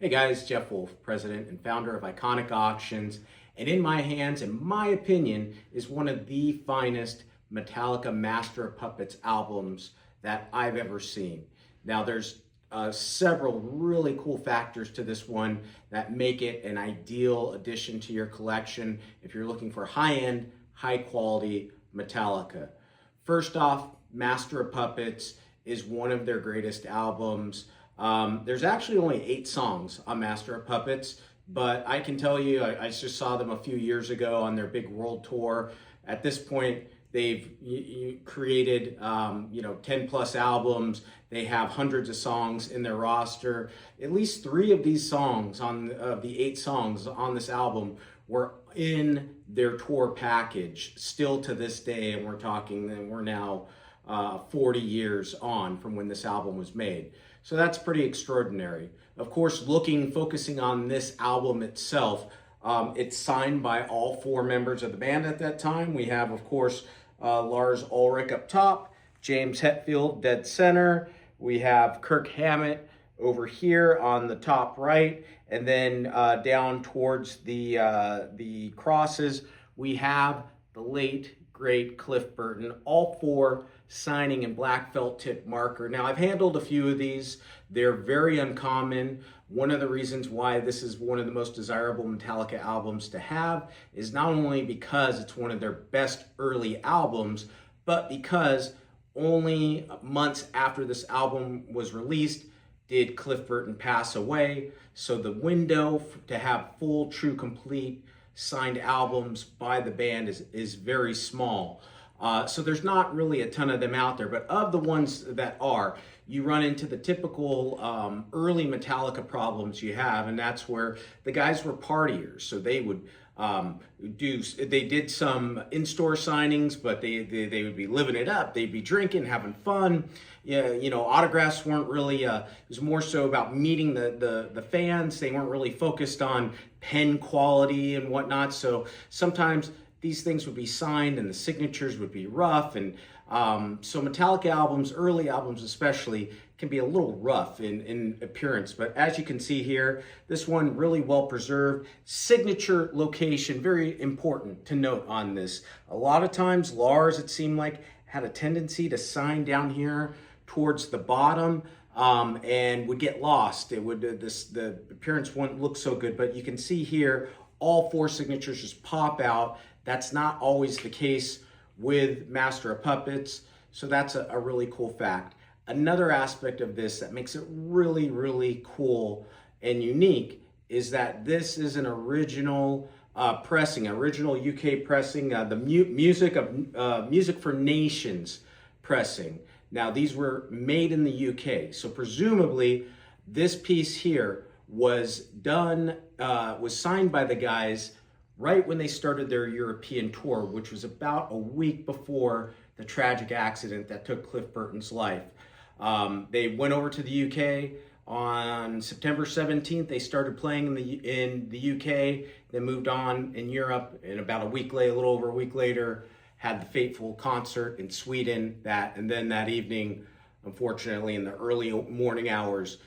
Hey guys, Jeff Wolf, president and founder of Iconic Auctions, and in my hands, in my opinion, is one of the finest Metallica Master of Puppets albums that I've ever seen. Now there's several really cool factors to this one that make it an ideal addition to your collection if you're looking for high-end, high-quality Metallica. First off, Master of Puppets is one of their greatest albums. There's actually only 8 songs on Master of Puppets, but I can tell you, I just saw them a few years ago on their big world tour. At this point, they've created 10 plus albums. They have hundreds of songs in their roster. At least 3 of these songs of the 8 songs on this album were in their tour package still to this day, and we're now 40 years on from when this album was made. So that's pretty extraordinary. Of course, focusing on this album itself, it's signed by all 4 members of the band at that time. We have, of course, Lars Ulrich up top, James Hetfield dead center. We have Kirk Hammett over here on the top right, and then down towards the crosses, we have the late great Cliff Burton, all 4 signing in black felt tip marker. Now, I've handled a few of these. They're very uncommon. One of the reasons why this is one of the most desirable Metallica albums to have is not only because it's one of their best early albums, but because only months after this album was released did Cliff Burton pass away. So the window to have full, true, complete signed albums by the band is very small. So there's not really a ton of them out there, but of the ones that are, you run into the typical early Metallica problems you have, and that's where the guys were partiers. So they would they did some in-store signings, but they would be living it up. They'd be drinking, having fun. Yeah, autographs weren't really, it was more so about meeting the fans. They weren't really focused on pen quality and whatnot. So sometimes these things would be signed and the signatures would be rough. And so Metallica albums, early albums especially, can be a little rough in appearance. But as you can see here, this one really well preserved. Signature location, very important to note on this. A lot of times Lars, it seemed like, had a tendency to sign down here towards the bottom and would get lost. It would the appearance wouldn't look so good, but you can see here all 4 signatures just pop out. That's not always the case with Master of Puppets, so that's a really cool fact. Another aspect of this that makes it really, really cool and unique is that this is an original pressing, original UK pressing, the Music for Nations pressing. Now, these were made in the UK, so presumably this piece here was done, was signed by the guys right when they started their European tour, which was about a week before the tragic accident that took Cliff Burton's life. They went over to the UK on September 17th. They started playing in the UK, then moved on in Europe, and about a little over a week later, had the fateful concert in Sweden. And then that evening, unfortunately, in the early morning hours,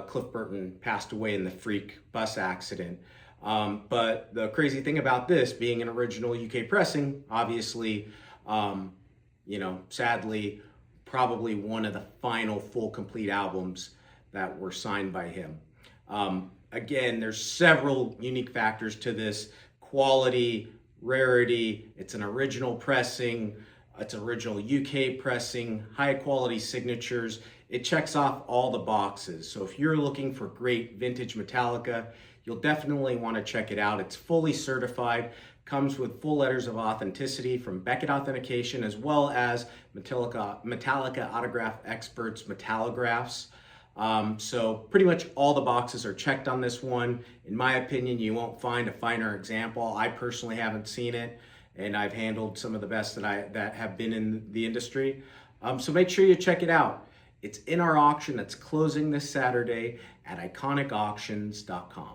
Cliff Burton passed away in the freak bus accident. But the crazy thing about this being an original UK pressing, obviously, sadly, probably one of the final full complete albums that were signed by him. Again, there's several unique factors to this: quality, rarity, it's an original pressing, it's original UK pressing, high quality signatures. It checks off all the boxes. So if you're looking for great vintage Metallica, you'll definitely want to check it out. It's fully certified, comes with full letters of authenticity from Beckett Authentication, as well as Metallica Autograph Experts Metallographs. So pretty much all the boxes are checked on this one. In my opinion, you won't find a finer example. I personally haven't seen it, and I've handled some of the best that have been in the industry. So make sure you check it out. It's in our auction that's closing this Saturday at iconicauctions.com.